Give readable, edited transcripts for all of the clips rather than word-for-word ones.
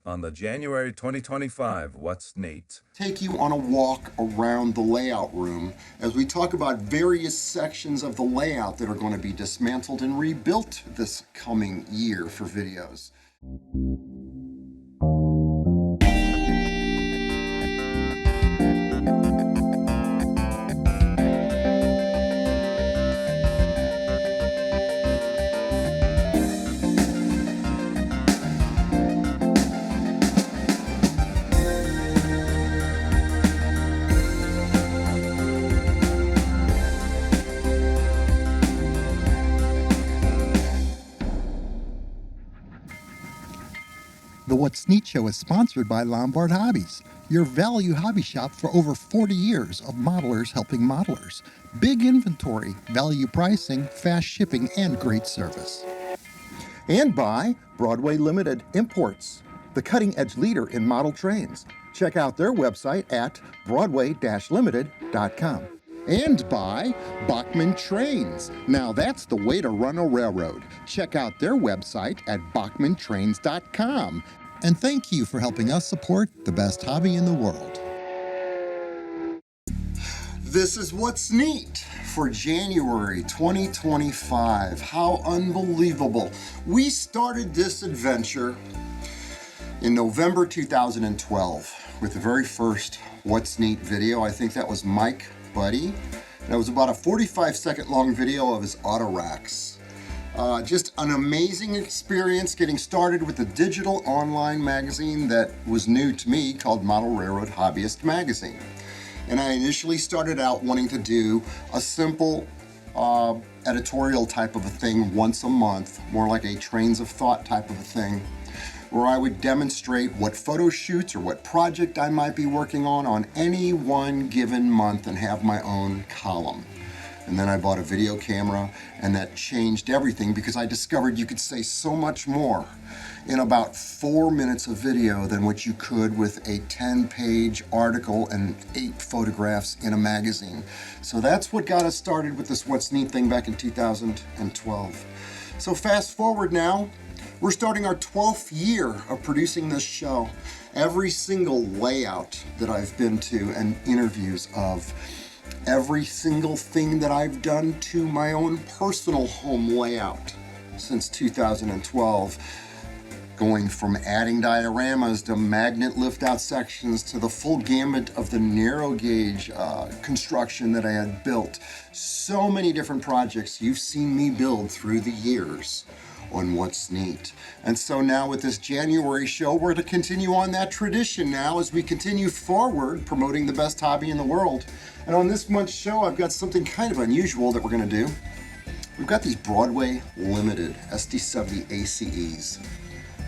on the January 2025 What's Neat. Take you on a walk around the layout room as we talk about various sections of the layout that are going to be dismantled and rebuilt this coming year for videos. The What's Neat show is sponsored by Lombard Hobbies, your value hobby shop for over 40 years of modelers helping modelers. Big inventory, value pricing, fast shipping, and great service. And by Broadway Limited Imports, the cutting-edge leader in model trains. Check out their website at broadway-limited.com. And by Bachmann Trains. Now that's the way to run a railroad. Check out their website at bachmanntrains.com. And thank you for helping us support the best hobby in the world. This is What's Neat for January 2025. How unbelievable. We started this adventure in November 2012 with the very first What's Neat video. I think that was Mike Buddy. And it was about a 45-second long video of his auto racks. Just an amazing experience getting started with a digital online magazine that was new to me called Model Railroad Hobbyist Magazine. And I initially started out wanting to do a simple editorial type of a thing once a month, more like a trains of thought type of a thing, where I would demonstrate what photo shoots or what project I might be working on any one given month and have my own column. And then I bought a video camera, and that changed everything because I discovered you could say so much more in about 4 minutes of video than what you could with a 10-page article and 8 photographs in a magazine. So that's what got us started with this What's Neat thing back in 2012. So fast forward now, we're starting our 12th year of producing this show. Every single layout that I've been to and interviews of, every single thing that I've done to my own personal home layout since 2012, going from adding dioramas to magnet lift-out sections to the full gamut of the narrow gauge construction that I had built. So many different projects you've seen me build through the years on What's Neat. And so now with this January show, we're to continue on that tradition now as we continue forward promoting the best hobby in the world. And on this month's show, I've got something kind of unusual that we're going to do. We've got these Broadway Limited SD70 ACEs.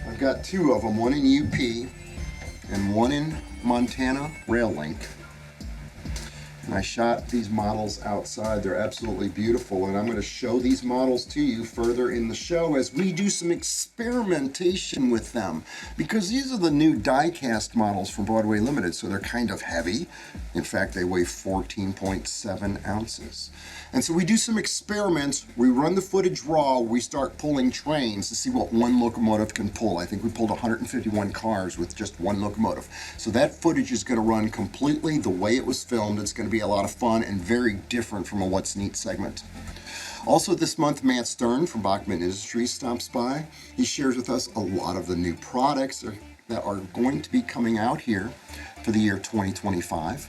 I've got 2 of them, one in UP and one in Montana Rail Link. And I shot these models outside. They're absolutely beautiful, and I'm going to show these models to you further in the show as we do some experimentation with them, because these are the new diecast models from Broadway Limited, so they're kind of heavy. In fact, they weigh 14.7 ounces. And so we do some experiments. We run the footage raw. We start pulling trains to see what one locomotive can pull. I think we pulled 151 cars with just one locomotive. So that footage is going to run completely the way it was filmed. It's going to be a lot of fun and very different from a What's Neat segment. Also this month, Matt Stern from Bachmann Industries stops by. He shares with us a lot of the new products that are going to be coming out here for the year 2025.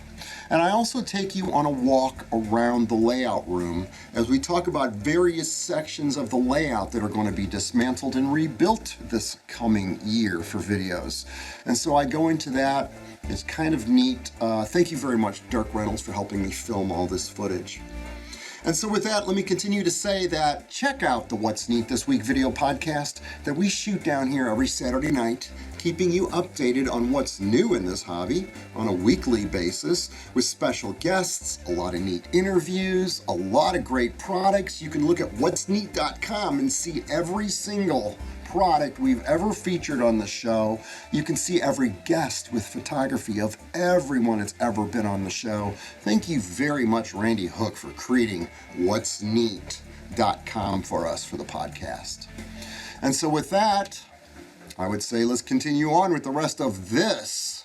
And I also take you on a walk around the layout room as we talk about various sections of the layout that are going to be dismantled and rebuilt this coming year for videos. And so I go into that. It's kind of neat. Thank you very much, Dirk Reynolds, for helping me film all this footage. And so with that, let me continue to say that check out the What's Neat This Week video podcast that we shoot down here every Saturday night, keeping you updated on what's new in this hobby on a weekly basis with special guests, a lot of neat interviews, a lot of great products. You can look at whatsneat.com and see every single product we've ever featured on the show. You can see every guest with photography of everyone that's ever been on the show. Thank you very much, Randy Hook, for creating whatsneat.com for us for the podcast. And so with that, I would say let's continue on with the rest of this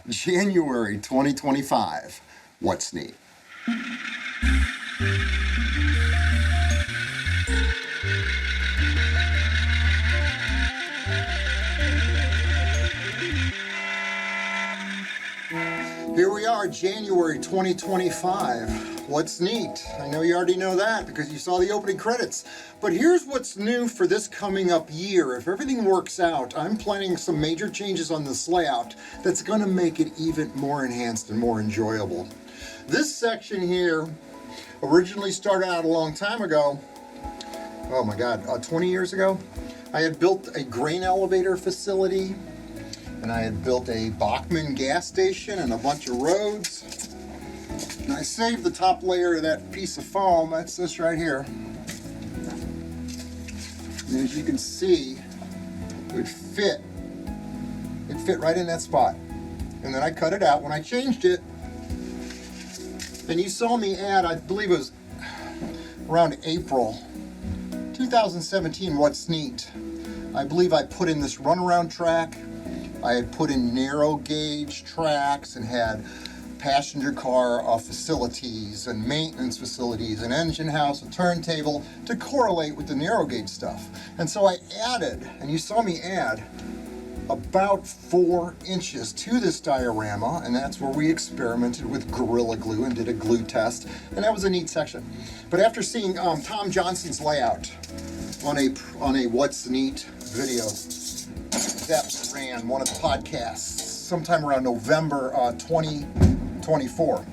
January 2025 What's Neat. Here we are, January 2025. What's neat? I know you already know that because you saw the opening credits. But here's what's new for this coming up year. If everything works out, I'm planning some major changes on this layout that's going to make it even more enhanced and more enjoyable. This section here originally started out a long time ago. Oh my God, 20 years ago. I had built a grain elevator facility, and I had built a Bachmann gas station and a bunch of roads. And I saved the top layer of that piece of foam. That's this right here. And as you can see, it fit right in that spot. And then I cut it out when I changed it. And you saw me add, I believe it was around April 2017, What's Neat. I believe I put in this runaround track. I had put in narrow gauge tracks and had passenger car facilities and maintenance facilities, an engine house, a turntable to correlate with the narrow gauge stuff. And so I added, and you saw me add, about 4 inches to this diorama, and that's where we experimented with Gorilla Glue and did a glue test, and that was a neat section. But after seeing Tom Johnson's layout on a What's Neat video that ran one of the podcasts sometime around November 2024.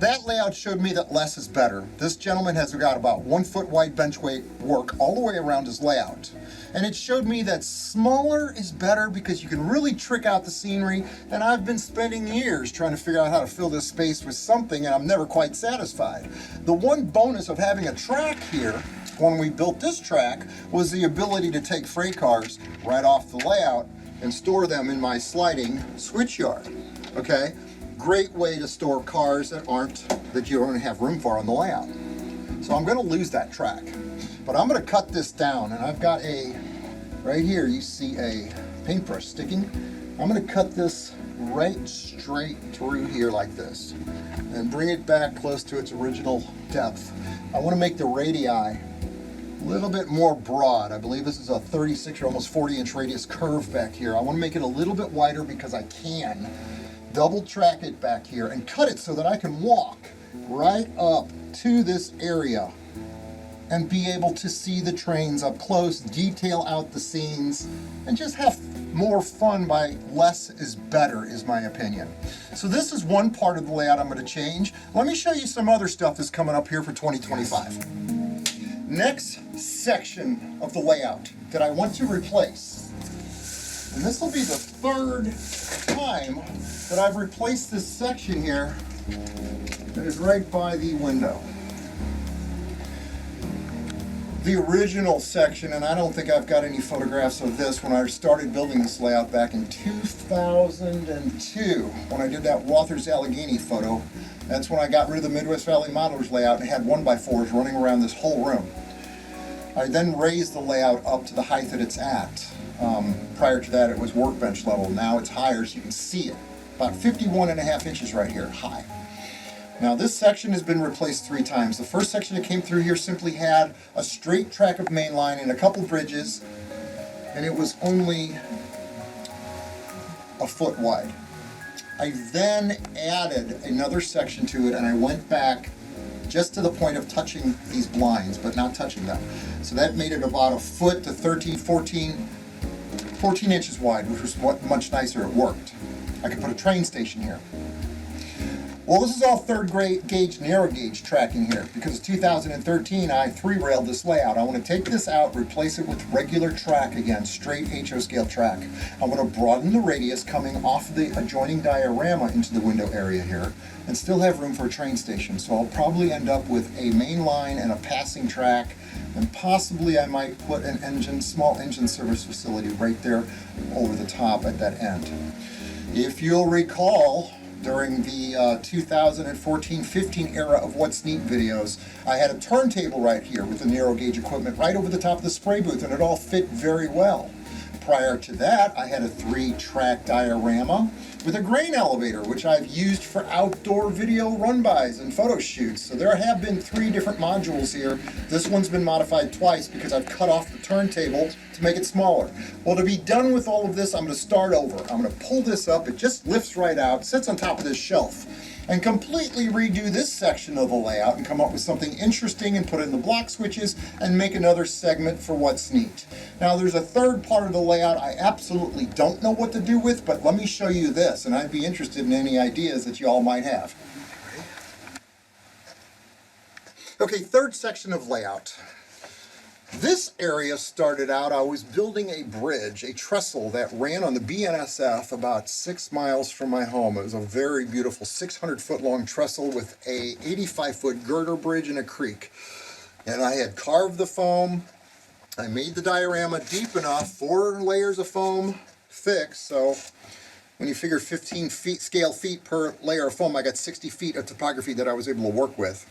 That layout showed me that less is better. This gentleman has got about 1 foot wide bench weight work all the way around his layout. And it showed me that smaller is better because you can really trick out the scenery. And I've been spending years trying to figure out how to fill this space with something, and I'm never quite satisfied. The one bonus of having a track here when we built this track was the ability to take freight cars right off the layout and store them in my sliding switch yard. Okay? Great way to store cars that you don't have room for on the layout. So I'm going to lose that track. But I'm going to cut this down, and I've got right here you see a paintbrush sticking. I'm going to cut this right straight through here like this and bring it back close to its original depth. I want to make the radii a little bit more broad. I believe this is a 36 or almost 40 inch radius curve back here. I want to make it a little bit wider because I can double track it back here and cut it so that I can walk right up to this area and be able to see the trains up close, detail out the scenes, and just have more fun by less is better, is my opinion. So this is one part of the layout I'm going to change. Let me show you some other stuff that's coming up here for 2025. Next section of the layout that I want to replace, and this will be the 3rd time that I've replaced this section here that is right by the window. The original section, and I don't think I've got any photographs of this when I started building this layout back in 2002, when I did that Walther's Allegheny photo. That's when I got rid of the Midwest Valley Modelers layout and had 1x4s running around this whole room. I then raised the layout up to the height that it's at. Prior to that it was workbench level. Now it's higher so you can see it. About 51.5 inches right here, high. Now this section has been replaced 3 times. The first section that came through here simply had a straight track of main line and a couple bridges, and it was only a foot wide. I then added another section to it, and I went back just to the point of touching these blinds, but not touching them. So that made it about a foot to 14 inches wide, which was much nicer. It worked. I could put a train station here. Well, this is all 3rd gauge, narrow gauge tracking here, because in 2013 I 3-railed this layout. I want to take this out, replace it with regular track again, straight HO scale track. I want to broaden the radius coming off the adjoining diorama into the window area here, and still have room for a train station. So I'll probably end up with a main line and a passing track, and possibly I might put an small engine service facility right there over the top at that end. If you'll recall, during the 2014-15 era of What's Neat videos, I had a turntable right here with the narrow gauge equipment right over the top of the spray booth, and it all fit very well. Prior to that, I had a 3-track diorama with a grain elevator, which I've used for outdoor video run-bys and photo shoots. So there have been 3 different modules here. This one's been modified twice because I've cut off the turntable to make it smaller. Well, to be done with all of this, I'm going to start over. I'm going to pull this up. It just lifts right out, sits on top of this shelf, and completely redo this section of the layout and come up with something interesting and put in the block switches and make another segment for What's Neat. Now there's a third part of the layout I absolutely don't know what to do with, but let me show you this, and I'd be interested in any ideas that you all might have. Okay, third section of layout. This area started out, I was building a bridge, a trestle that ran on the BNSF about 6 miles from my home. It was a very beautiful 600-foot long trestle with a 85-foot girder bridge and a creek. And I had carved the foam. I made the diorama deep enough, 4 layers of foam thick, so when you figure 15 feet, scale feet per layer of foam, I got 60 feet of topography that I was able to work with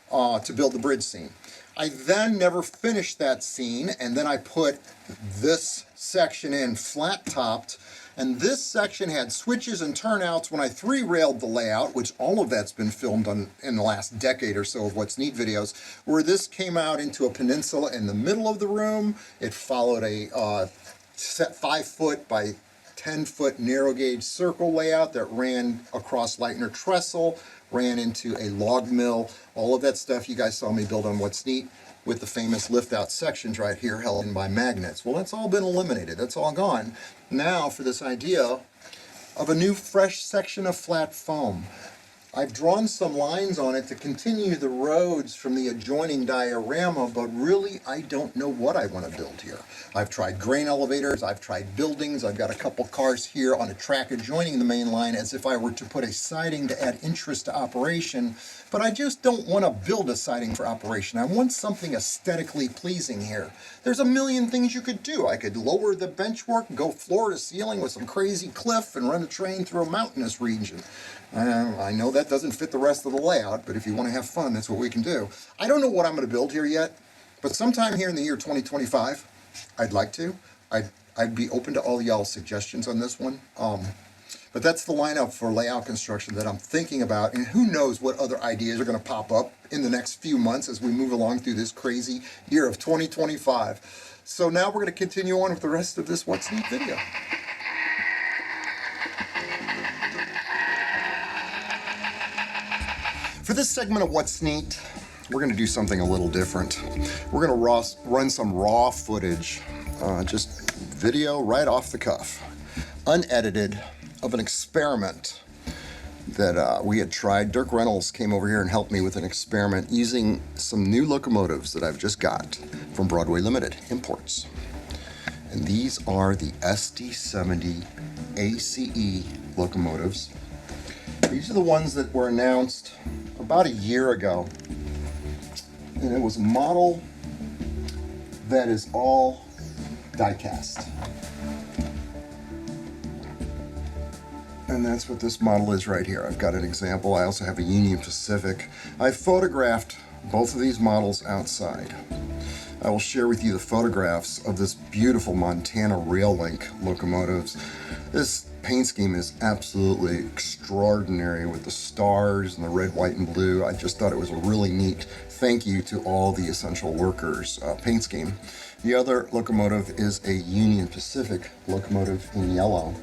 to build the bridge scene. I then never finished that scene, and then I put this section in flat topped, and this section had switches and turnouts when I 3-railed the layout, which all of that's been filmed in the last decade or so of What's Neat videos, where this came out into a peninsula in the middle of the room. It followed a set 5-foot by 10-foot narrow gauge circle layout that ran across Leitner trestle, ran into a log mill, all of that stuff you guys saw me build on What's Neat with the famous lift out sections right here held in by magnets. Well, that's all been eliminated. That's all gone. Now for this idea of a new fresh section of flat foam. I've drawn some lines on it to continue the roads from the adjoining diorama, but really I don't know what I want to build here. I've tried grain elevators, I've tried buildings, I've got a couple cars here on a track adjoining the main line as if I were to put a siding to add interest to operation, but I just don't want to build a siding for operation. I want something aesthetically pleasing here. There's a million things you could do. I could lower the benchwork, go floor to ceiling with some crazy cliff and run a train through a mountainous region. I know that doesn't fit the rest of the layout, but if you want to have fun, that's what we can do. I don't know what I'm going to build here yet, but sometime here in the year 2025, I'd like to. I'd be open to all y'all's suggestions on this one. But that's the lineup for layout construction that I'm thinking about, and who knows what other ideas are going to pop up in the next few months as we move along through this crazy year of 2025. So now we're going to continue on with the rest of this What's Neat video. For this segment of What's Neat, we're going to do something a little different. We're going to run some raw footage, just video right off the cuff, unedited, of an experiment that we had tried. Dirk Reynolds came over here and helped me with an experiment using some new locomotives that I've just got from Broadway Limited Imports. And these are the SD70 ACE locomotives. These are the ones that were announced about a year ago. And it was a model that is all die-cast. And that's what this model is right here. I've got an example. I also have a Union Pacific. I photographed both of these models outside. I will share with you the photographs of this beautiful Montana Rail Link locomotives. This paint scheme is absolutely extraordinary with the stars and the red, white, and blue. I just thought it was a really neat thank you to all the essential workers paint scheme. The other locomotive is a Union Pacific locomotive in yellow.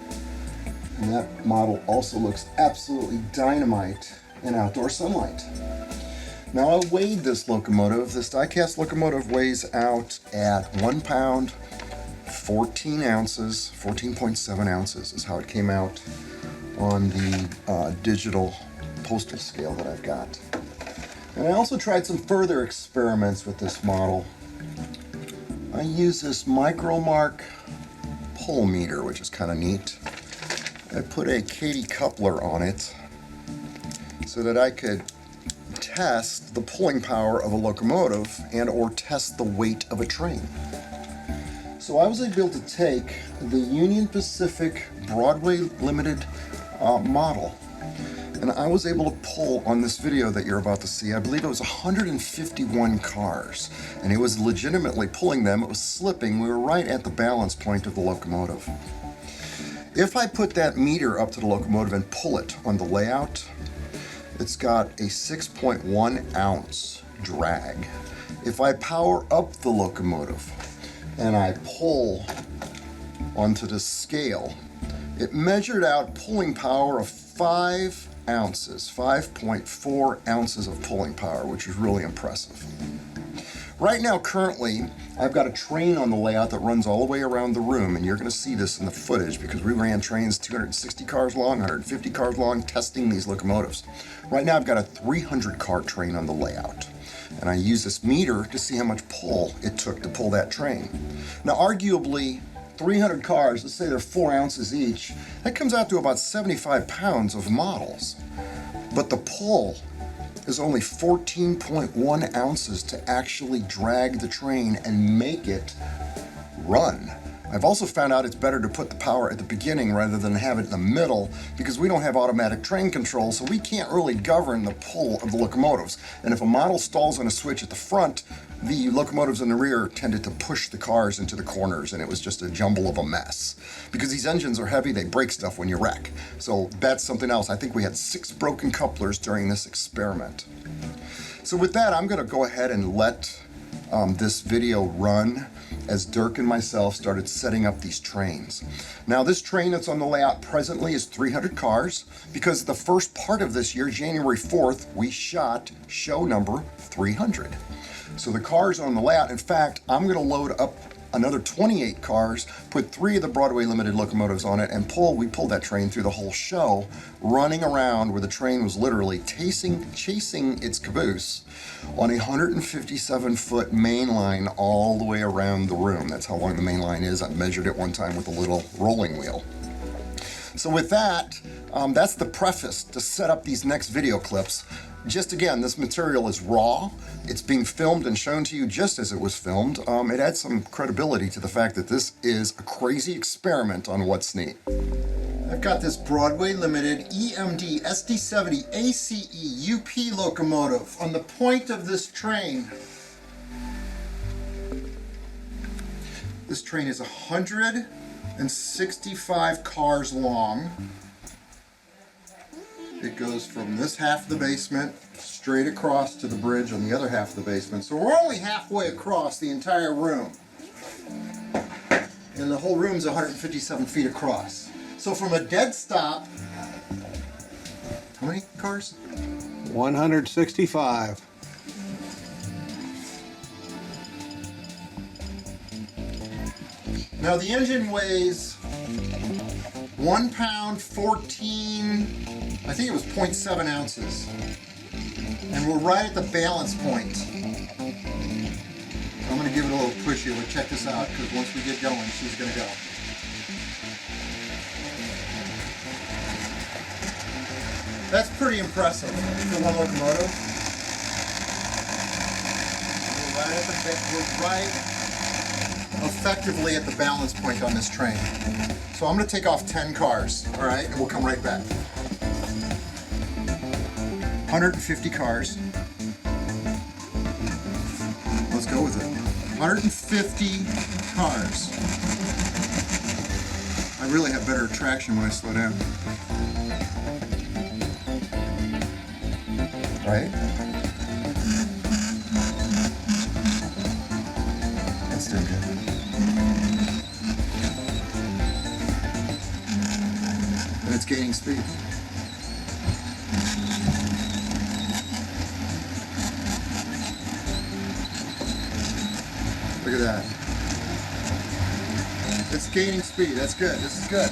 And that model also looks absolutely dynamite in outdoor sunlight. Now I weighed this locomotive. This die-cast locomotive weighs out at 1 pound, 14 ounces, 14.7 ounces is how it came out on the digital postal scale that I've got. And I also tried some further experiments with this model. I use this Micromark pole meter, which is kind of neat. I put a Katy coupler on it so that I could test the pulling power of a locomotive and or test the weight of a train. So I was able to take the Union Pacific Broadway Limited model, And I was able to pull on this video that you're about to see, I believe it was 151 cars. And it was legitimately pulling them, it was slipping, we were right at the balance point of the locomotive. If I put that meter up to the locomotive and pull it on the layout, it's got a 6.1 ounce drag. If I power up the locomotive and I pull onto the scale, it measured out pulling power of 5 ounces, 5.4 ounces of pulling power, which is really impressive. Right now, currently, I've got a train on the layout that runs all the way around the room, and you're going to see this in the footage because we ran trains 260 cars long, 150 cars long, testing these locomotives. Right now, I've got a 300 car train on the layout, and I use this meter to see how much pull it took to pull that train. Now, arguably, 300 cars, let's say they're 4 ounces each, that comes out to about 75 pounds of models. But the pull is only 14.1 ounces to actually drag the train and make it run. I've also found out it's better to put the power at the beginning rather than have it in the middle because we don't have automatic train control, so we can't really govern the pull of the locomotives. And if a model stalls on a switch at the front, the locomotives in the rear tended to push the cars into the corners, and it was just a jumble of a mess. Because these engines are heavy, they break stuff when you wreck. So that's something else. I think we had 6 broken couplers during this experiment. So with that, I'm going to go ahead and let this video run as Dirk and myself started setting up these trains. Now, this train that's on the layout presently is 300 cars because the first part of this year, January 4th, we shot show number 300. So the cars on the layout, in fact, I'm going to load up another 28 cars, put 3 of the Broadway Limited locomotives on it, and we pulled that train through the whole show, running around where the train was literally chasing its caboose on a 157-foot main line all the way around the room. That's how long the main line is. I measured it one time with a little rolling wheel. So with that, that's the preface to set up these next video clips. Just again, this material is raw. It's being filmed and shown to you just as it was filmed. It adds some credibility to the fact that this is a crazy experiment on What's Neat. I've got this Broadway Limited EMD SD70 ACE UP locomotive on the point of this train. This train is 165 cars long. It goes from this half of the basement straight across to the bridge on the other half of the basement. So we're only halfway across the entire room. And the whole room's 157 feet across. So from a dead stop, how many cars? 165. Now the engine weighs 1 pound, 14, I think it was 0.7 ounces. And we're right at the balance point. So I'm gonna give it a little push here, but check this out, because once we get going, she's gonna go. That's pretty impressive for one locomotive. We're right effectively at the balance point on this train. So I'm going to take off 10 cars, all right, and we'll come right back. 150 cars. Let's go with it. 150 cars. I really have better traction when I slow down. Right? That's doing good. And it's gaining speed. Look at that. It's gaining speed. That's good. This is good.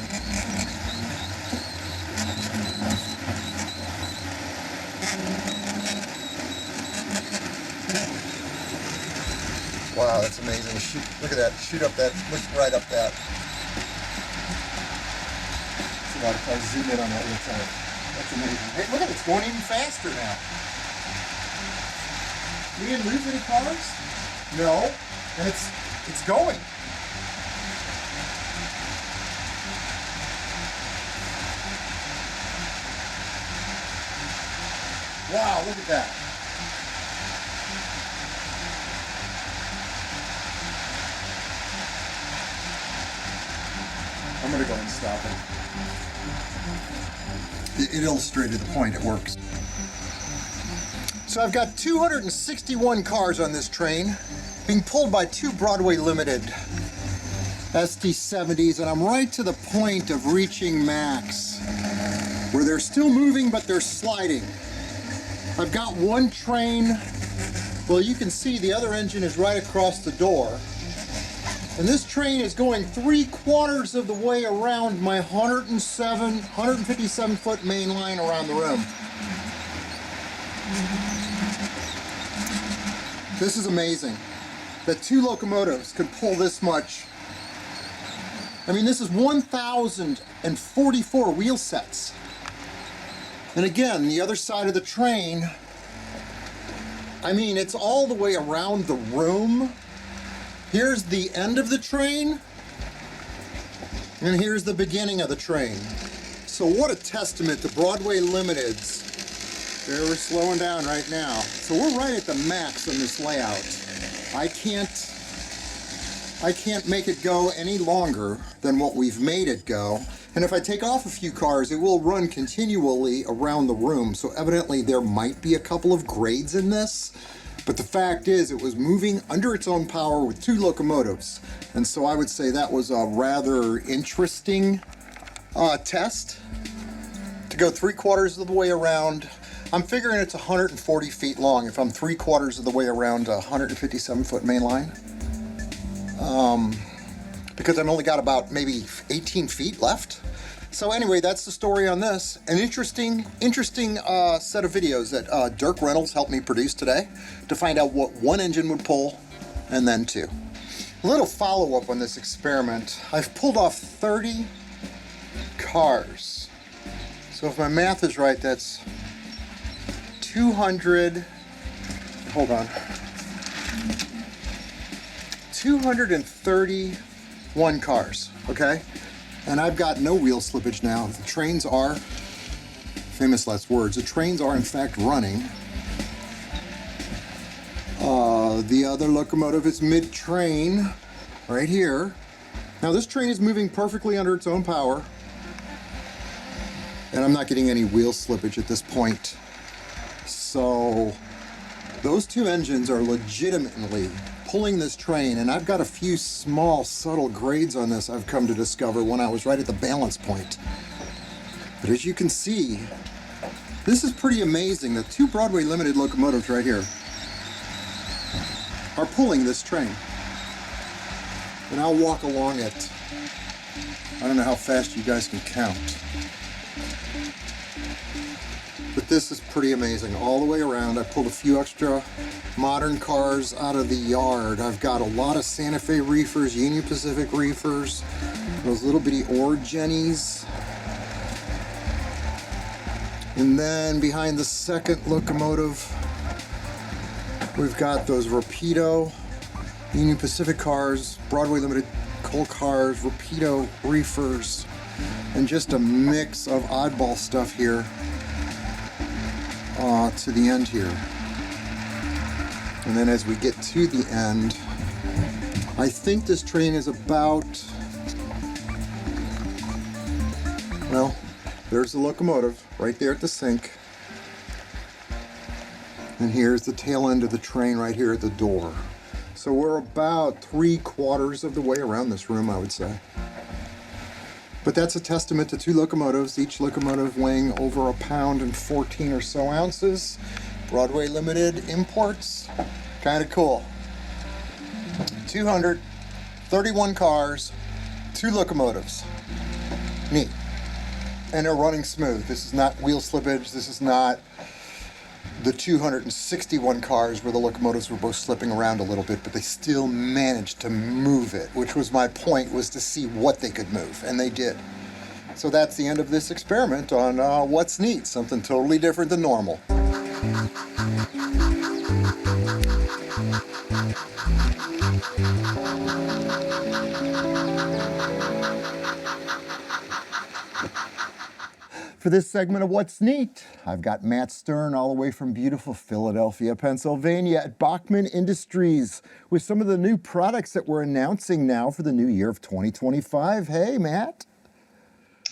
Wow, that's amazing. Shoot, look at that. Shoot up that. Look right up that. That's a lot of cars. Zoom in on that real time. That's amazing. Hey, look at it. It's going even faster now. We didn't lose any cars? No. And it's going. Wow, look at that. I'm gonna go and stop it. It illustrated the point, it works. So I've got 261 cars on this train, being pulled by two Broadway Limited ST70s, and I'm right to the point of reaching max, where they're still moving, but they're sliding. I've got one train, well, you can see the other engine is right across the door. And this train is going 3/4 of the way around my 157 foot main line around the room. This is amazing that two locomotives could pull this much. I mean, this is 1,044 wheel sets. And again, the other side of the train, I mean, it's all the way around the room. Here's the end of the train, and here's the beginning of the train. So what a testament to Broadway Limiteds. We're slowing down right now. So we're right at the max on this layout. I can't make it go any longer than what we've made it go. And if I take off a few cars, it will run continually around the room. So evidently there might be a couple of grades in this. But the fact is, it was moving under its own power with two locomotives. And so I would say that was a rather interesting test to go 3/4 of the way around. I'm figuring it's 140 feet long if I'm 3/4 of the way around a 157 foot main line. Because I've only got about maybe 18 feet left. So anyway, that's the story on this. An interesting set of videos that Dirk Reynolds helped me produce today to find out what one engine would pull and then two. A little follow-up on this experiment. I've pulled off 30 cars. So if my math is right, that's 200, hold on, 231 cars, okay? And I've got no wheel slippage now. The trains are, famous last words, the trains are in fact running. The other locomotive is mid-train, right here. Now this train is moving perfectly under its own power. And I'm not getting any wheel slippage at this point. So those two engines are legitimately pulling this train, and I've got a few small subtle grades on this I've come to discover when I was right at the balance point. But as you can see, this is pretty amazing. The two Broadway Limited locomotives right here are pulling this train. And I'll walk along it. I don't know how fast you guys can count. But this is pretty amazing all the way around. I pulled a few extra modern cars out of the yard. I've got a lot of Santa Fe reefers, Union Pacific reefers, those little bitty ore jennies. And then behind the second locomotive, we've got those Rapido Union Pacific cars, Broadway Limited coal cars, Rapido reefers, and just a mix of oddball stuff here. To the end here. And then as we get to the end, I think this train is about, well, there's the locomotive right there at the sink. And here's the tail end of the train right here at the door. So we're about 3/4 of the way around this room, I would say. But that's a testament to two locomotives, each locomotive weighing over 1 pound and 14 or so ounces. Broadway Limited imports, kind of cool. 231 cars, two locomotives. Neat. And they're running smooth. This is not wheel slippage. This is not the 261 cars where the locomotives were both slipping around a little bit, but they still managed to move it, which was my point, was to see what they could move, and they did. So that's the end of this experiment on What's Neat, something totally different than normal. For this segment of What's Neat, I've got Matt Stern all the way from beautiful Philadelphia, Pennsylvania at Bachmann Industries with some of the new products that we're announcing now for the new year of 2025. Hey, Matt.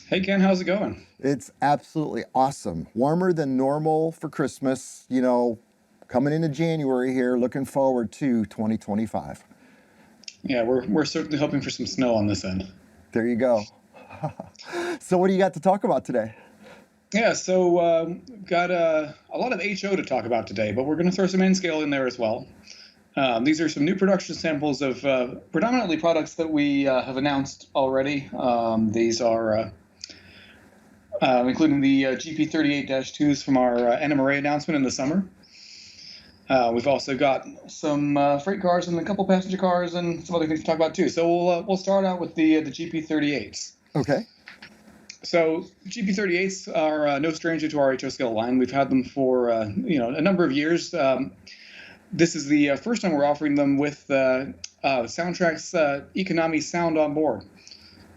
Hey, Ken, how's it going? It's absolutely awesome. Warmer than normal for Christmas, you know, coming into January here, looking forward to 2025. Yeah, we're certainly hoping for some snow on this end. There you go. So what do you got to talk about today? Yeah, so got a lot of HO to talk about today, but we're going to throw some N-scale in there as well. These are some new production samples of predominantly products that we have announced already. These are including the GP38-2s from our NMRA announcement in the summer. We've also got some freight cars and a couple passenger cars and some other things to talk about too. So we'll start out with the GP38s. Okay. So GP38s are no stranger to our HO scale line. We've had them for a number of years. This is the first time we're offering them with Soundtrack's economy sound on board,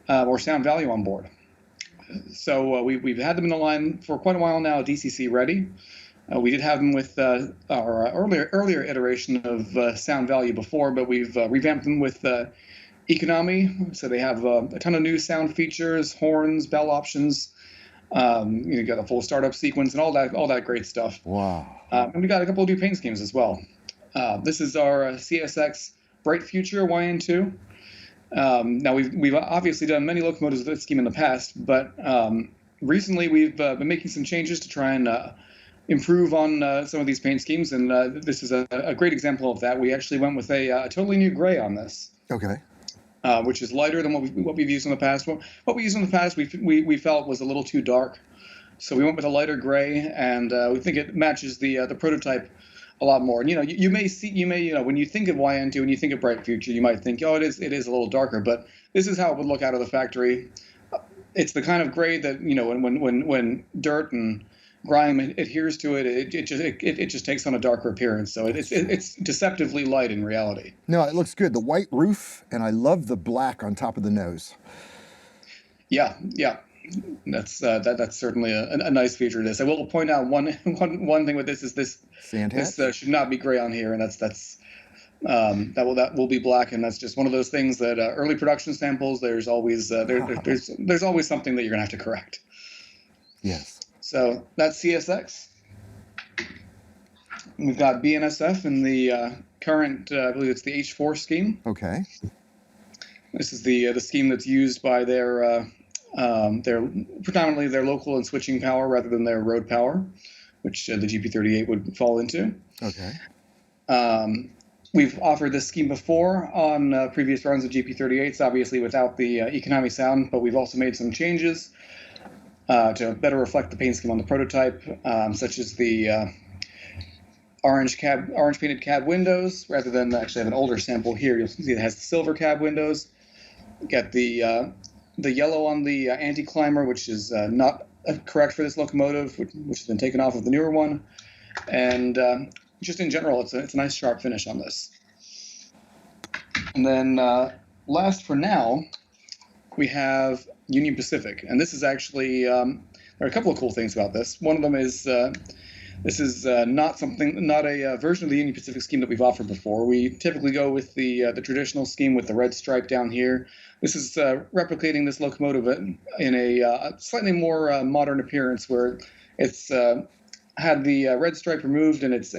or sound value on board. So we've had them in the line for quite a while now, DCC ready. We did have them with our earlier iteration of sound value before, but we've revamped them with economy. So they have a ton of new sound features, horns, bell options. You got a full startup sequence and all that great stuff. Wow. And we got a couple of new paint schemes as well. This is our CSX Bright Future YN2. Now we've obviously done many locomotives with this scheme in the past, but recently we've been making some changes to try and improve on some of these paint schemes, and this is a great example of that. We actually went with a totally new gray on this. Okay. Which is lighter than what we've used in the past. What we used in the past, we felt was a little too dark, so we went with a lighter gray, and we think it matches the prototype a lot more. And you may when you think of YN2 and you think of Bright Future, you might think, oh, it is a little darker, but this is how it would look out of the factory. It's the kind of gray that when dirt and grime adheres to it, it just takes on a darker appearance. So it's deceptively light in reality. No, it looks good. The white roof, and I love the black on top of the nose. Yeah. That's certainly a nice feature of this. I will point out one thing with this is this sand hat? This should not be gray on here, and that will be black, and that's just one of those things that early production samples. There's always there's always something that you're gonna have to correct. Yes. So that's CSX. We've got BNSF in the current, I believe it's the H4 scheme. Okay. This is the scheme that's used by their predominantly their local and switching power rather than their road power, which the GP38 would fall into. Okay. We've offered this scheme before on previous runs of GP38s, obviously without the economy sound, but we've also made some changes to better reflect the paint scheme on the prototype, such as the orange painted cab windows. Rather than actually have an older sample here, you'll see it has the silver cab windows. Get the yellow on the anti-climber, which is not correct for this locomotive, which has been taken off of the newer one. And just in general, it's a nice sharp finish on this. And then last for now, we have Union Pacific, and this is actually there are a couple of cool things about this. One of them is this is not a version of the Union Pacific scheme that we've offered before. We typically go with the traditional scheme with the red stripe down here. This is replicating this locomotive in a slightly more modern appearance, where it's had the red stripe removed, and it's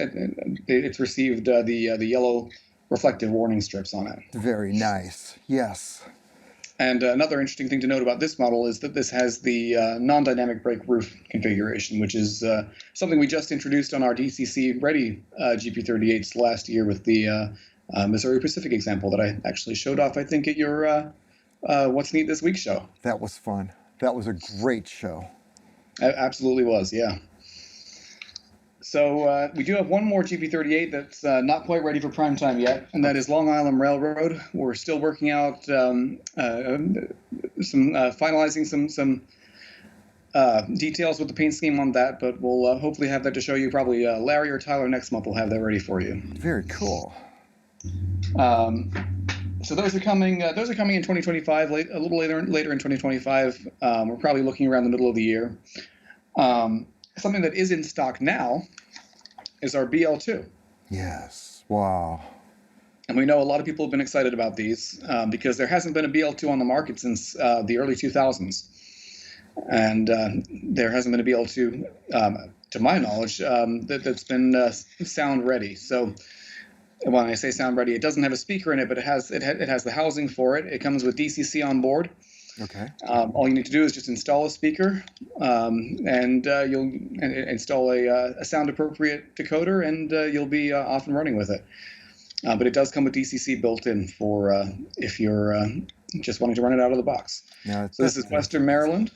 received the yellow reflective warning strips on it. Very nice. Yes. And another interesting thing to note about this model is that this has the non-dynamic brake roof configuration, which is something we just introduced on our DCC-ready GP38s last year with the Missouri Pacific example that I actually showed off, I think, at your What's Neat This Week show. That was fun. That was a great show. It absolutely was, yeah. So we do have one more GP38 that's not quite ready for prime time yet, and that is Long Island Railroad. We're still working out finalizing some details with the paint scheme on that, but we'll hopefully have that to show you. Probably Larry or Tyler next month will have that ready for you. Very cool. So those are coming. Those are coming in 2025, a little later in 2025. We're probably looking around the middle of the year. Something that is in stock now is our BL2. Yes. Wow. And we know a lot of people have been excited about these because there hasn't been a BL2 on the market since the early 2000s. And there hasn't been a BL2, to my knowledge, that's been sound ready. So when I say sound ready, it doesn't have a speaker in it, but it has the housing for it. It comes with DCC on board. Okay. All you need to do is just install a speaker, and you'll install a sound appropriate decoder, and you'll be off and running with it. But it does come with DCC built in for if you're just wanting to run it out of the box. Now, So this is Western Maryland.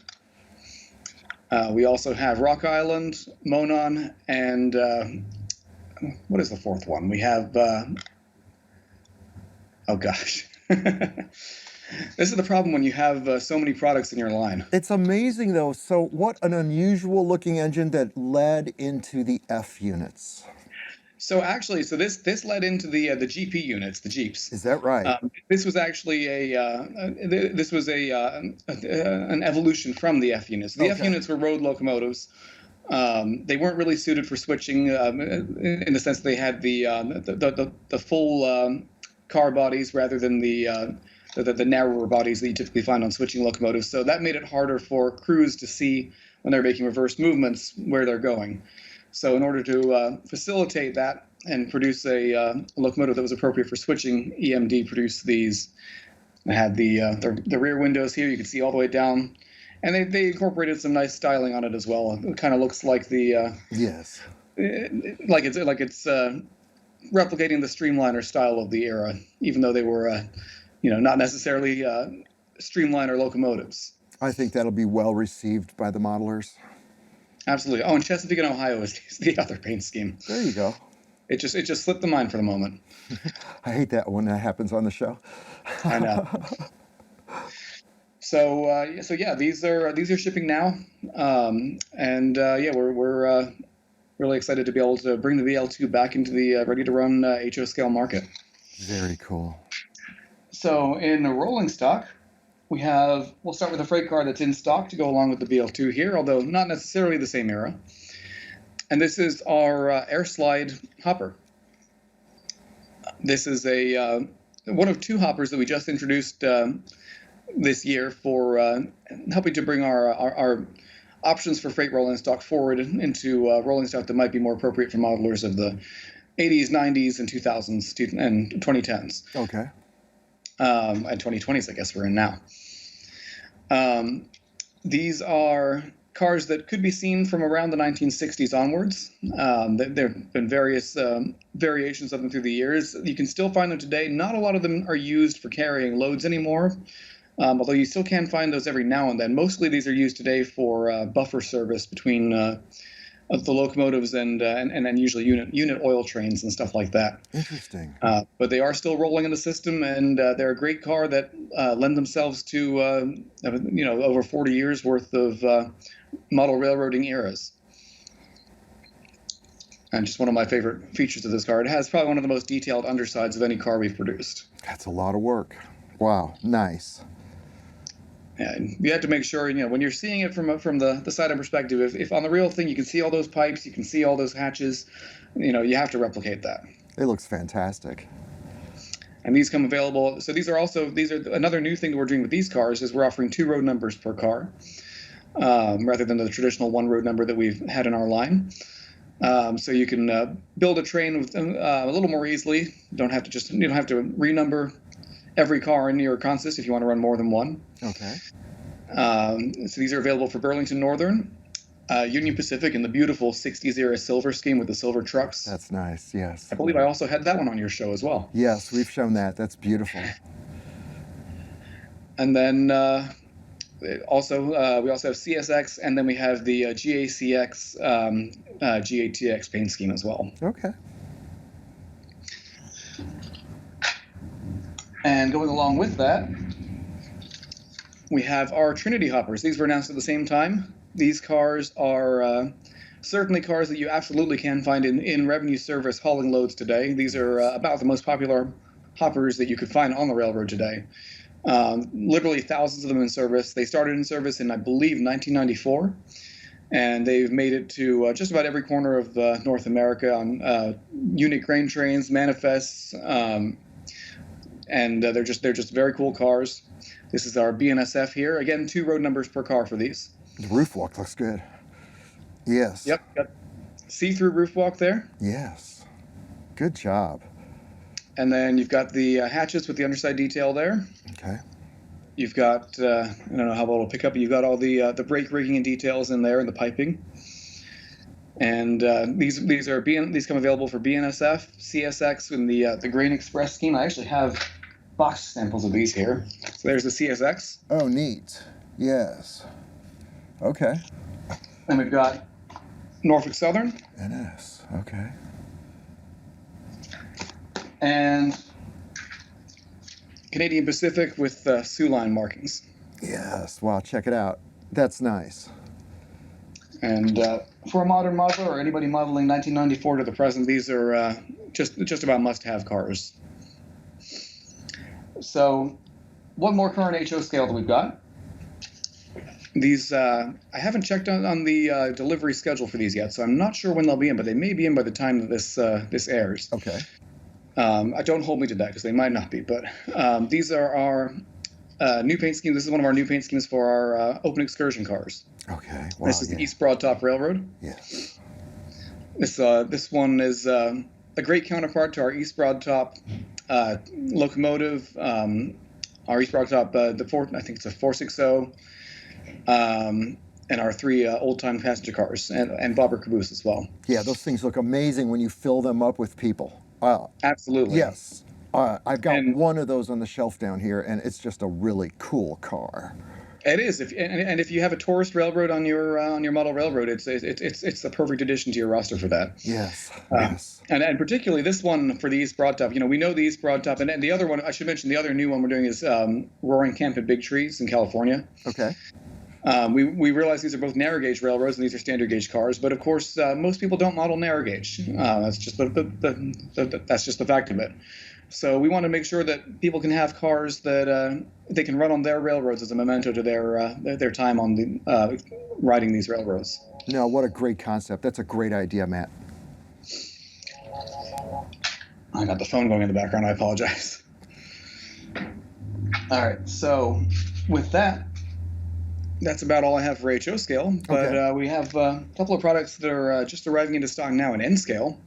We also have Rock Island, Monon, and what is the fourth one? We have, oh gosh. This is the problem when you have so many products in your line. It's amazing, though. So what an unusual looking engine that led into the F units. So actually, this led into the GP units, the Jeeps. Is that right? This was actually an evolution from the F units. The F units were road locomotives. They weren't really suited for switching in the sense that they had the full car bodies rather than the narrower bodies that you typically find on switching locomotives. So that made it harder for crews to see when they're making reverse movements where they're going. So in order to facilitate that and produce a locomotive that was appropriate for switching, EMD produced these. It had the rear windows here. You can see all the way down. And they incorporated some nice styling on it as well. It kind of looks like the yes, like it's replicating the streamliner style of the era, even though they were not necessarily streamliner locomotives. I think that'll be well received by the modelers. Absolutely. Oh, and Chesapeake and Ohio is the other paint scheme. There you go. It just slipped the mind for the moment. I hate that when that happens on the show. I know. So yeah, these are shipping now, we're really excited to be able to bring the BL2 back into the ready-to-run HO scale market. Very cool. So in the rolling stock, we'll start with a freight car that's in stock to go along with the BL2 here, although not necessarily the same era. And this is our air slide hopper. This is one of two hoppers that we just introduced this year for helping to bring our options for freight rolling stock forward into rolling stock that might be more appropriate for modelers of the 80s, 90s, and 2000s and 2010s. Okay. And 2020s, I guess we're in now. These are cars that could be seen from around the 1960s onwards. There have been various variations of them through the years. You can still find them today. Not a lot of them are used for carrying loads anymore, although you still can find those every now and then. Mostly these are used today for buffer service between the locomotives and usually unit oil trains and stuff like that. Interesting. But they are still rolling in the system, and they're a great car that lend themselves to over 40 years worth of model railroading eras. And just one of my favorite features of this car. It has probably one of the most detailed undersides of any car we've produced. That's a lot of work. Wow, nice. And you have to make sure, when you're seeing it from the side-on perspective, if on the real thing you can see all those pipes, you can see all those hatches, you have to replicate that. It looks fantastic. And these come available. So these are another new thing that we're doing with these cars is we're offering 2 road numbers per car, rather than the traditional 1 road number that we've had in our line. So you can build a train with, a little more easily. You don't have to renumber every car in your consist if you want to run more than one. Okay. So these are available for Burlington Northern, Union Pacific, in the beautiful 60s era silver scheme with the silver trucks. That's nice, yes. I believe I also had that one on your show as well. Yes, we've shown that. That's beautiful. And then we also have CSX, and then we have the GACX, GATX paint scheme as well. Okay. And going along with that, we have our Trinity hoppers. These were announced at the same time. These cars are certainly cars that you absolutely can find in revenue service hauling loads today. These are about the most popular hoppers that you could find on the railroad today. Literally thousands of them in service. They started in service in, I believe, 1994. and they've made it to just about every corner of North America on unit grain trains, manifests, and they're just very cool cars. This is our BNSF here. Again, 2 road numbers per car for these. The roof walk looks good. Yes. Yep. See-through roof walk there. Yes. Good job. And then you've got the hatches with the underside detail there. Okay. You've got, I don't know how well it'll pick up, but you've got all the brake rigging and details in there and the piping. And these come available for BNSF, CSX, and the Grain Express scheme. I actually have box samples of these here. So there's the CSX. Oh, neat. Yes. Okay. Then we've got Norfolk Southern. NS. Okay. And Canadian Pacific with Sioux line markings. Yes. Wow. Check it out. That's nice. And for a modern modeler or anybody modeling 1994 to the present, these are just about must-have cars. So, one more current HO scale that we've got. These I haven't checked on the delivery schedule for these yet, so I'm not sure when they'll be in, but they may be in by the time that this airs. Okay. Don't hold me to that because they might not be, but these are our new paint scheme. This is one of our new paint schemes for our open excursion cars. Okay. Wow, This is the East Broad Top Railroad. Yes. This one is a great counterpart to our East Broad Top Locomotive, our East Broad Top, I think it's a 460, and our 3 old-time passenger cars, and bobber caboose as well. Yeah, those things look amazing when you fill them up with people. Absolutely. Yes. I've got And- one of those on the shelf down here, and it's just a really cool car. It is. If you have a tourist railroad on your model railroad, it's the perfect addition to your roster for that. Yes. Yes. And particularly this one for the East Broad Top. We know the East Broad Top, and the other one I should mention. The other new one we're doing is Roaring Camp at Big Trees in California. Okay. We realize these are both narrow gauge railroads and these are standard gauge cars, but of course most people don't model narrow gauge. That's just that's just the fact of it. So we want to make sure that people can have cars that they can run on their railroads as a memento to their time on the riding these railroads. No, what a great concept. That's a great idea, Matt. I got the phone going in the background. I apologize. All right. So with that, that's about all I have for HO scale. But Okay. we have a couple of products that are just arriving into stock now in N scale.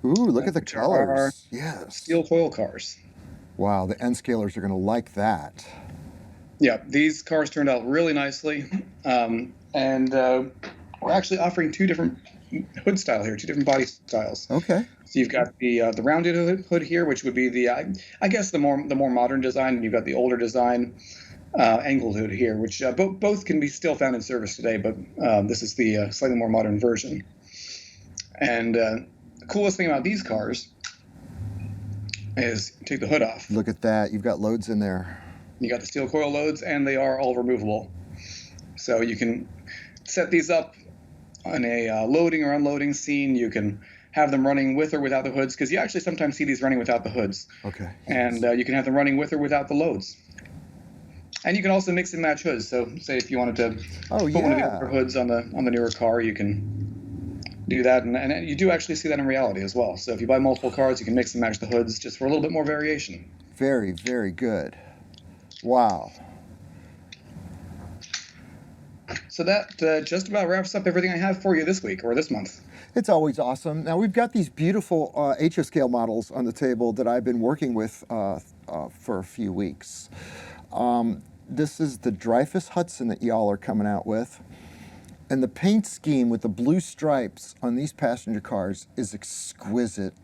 Ooh, look at the Which are colors. Yes. Steel coil cars. Wow, the N scalers are going to like that. Yeah, these cars turned out really nicely, and we're actually offering 2 different hood style here, 2 different body styles. Okay. So you've got the rounded hood here, which would be the I guess the more modern design, and you've got the older design angled hood here, which both can be still found in service today, but this is the slightly more modern version. And the coolest thing about these cars is take the hood off. Look at that. You've got loads in there. You got the steel coil loads, and they are all removable. So you can set these up on a loading or unloading scene. You can have them running with or without the hoods, because you actually sometimes see these running without the hoods. Okay. And you can have them running with or without the loads. And you can also mix and match hoods. So say if you wanted to put one of the older hoods on the newer car, you can do that. And you do actually see that in reality as well. So if you buy multiple cars, you can mix and match the hoods just for a little bit more variation. Very, very good. Wow. So that just about wraps up everything I have for you this week or this month. It's always awesome. Now, we've got these beautiful HO scale models on the table that I've been working with for a few weeks. This is the Dreyfus Hudson that y'all are coming out with. And the paint scheme with the blue stripes on these passenger cars is exquisite.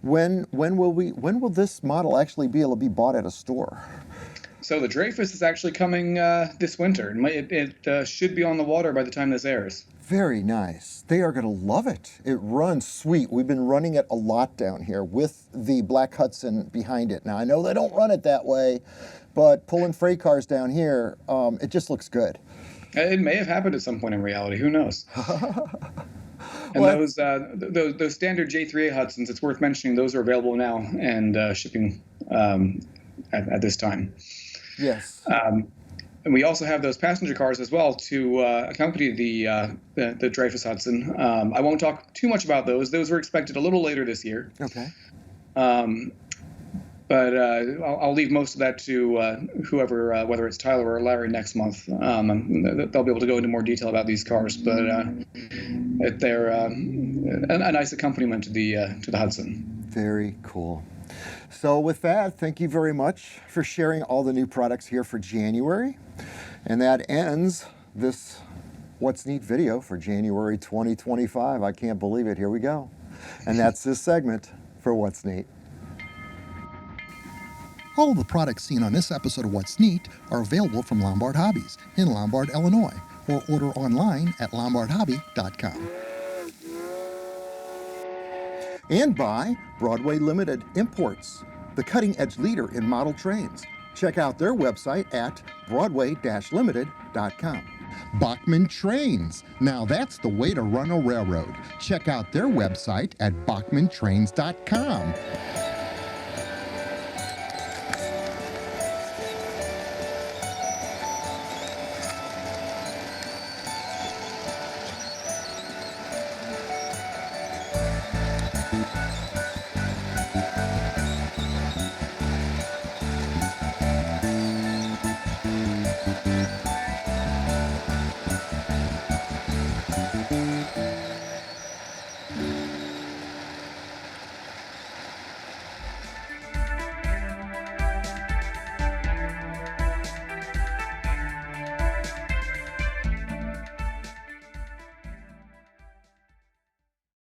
When will this model actually be able to be bought at a store? So the Dreyfus is actually coming this winter. It should be on the water by the time this airs. Very nice. They are going to love it. It runs sweet. We've been running it a lot down here with the Black Hudson behind it. Now, I know they don't run it that way, but pulling freight cars down here, it just looks good. It may have happened at some point in reality. Who knows? And Well, those standard J3A Hudsons, it's worth mentioning, those are available now and shipping at this time. yes. And we also have those passenger cars as well to accompany the Dreyfuss Hudson. I won't talk too much about those. Those were expected a little later this year. Okay. But I'll leave most of that to whoever, whether it's Tyler or Larry next month. They'll be able to go into more detail about these cars. But they're a nice accompaniment to the Hudson. Very cool. So with that, thank you very much for sharing all the new products here for January. And that ends this What's Neat video for January 2025. I can't believe it. Here we go. And that's this segment for What's Neat. All of the products seen on this episode of What's Neat are available from Lombard Hobbies in Lombard, Illinois, or order online at lombardhobby.com. And by Broadway Limited Imports, the cutting-edge leader in model trains. Check out their website at broadway-limited.com. Bachmann Trains. Now that's the way to run a railroad. Check out their website at bachmanntrains.com.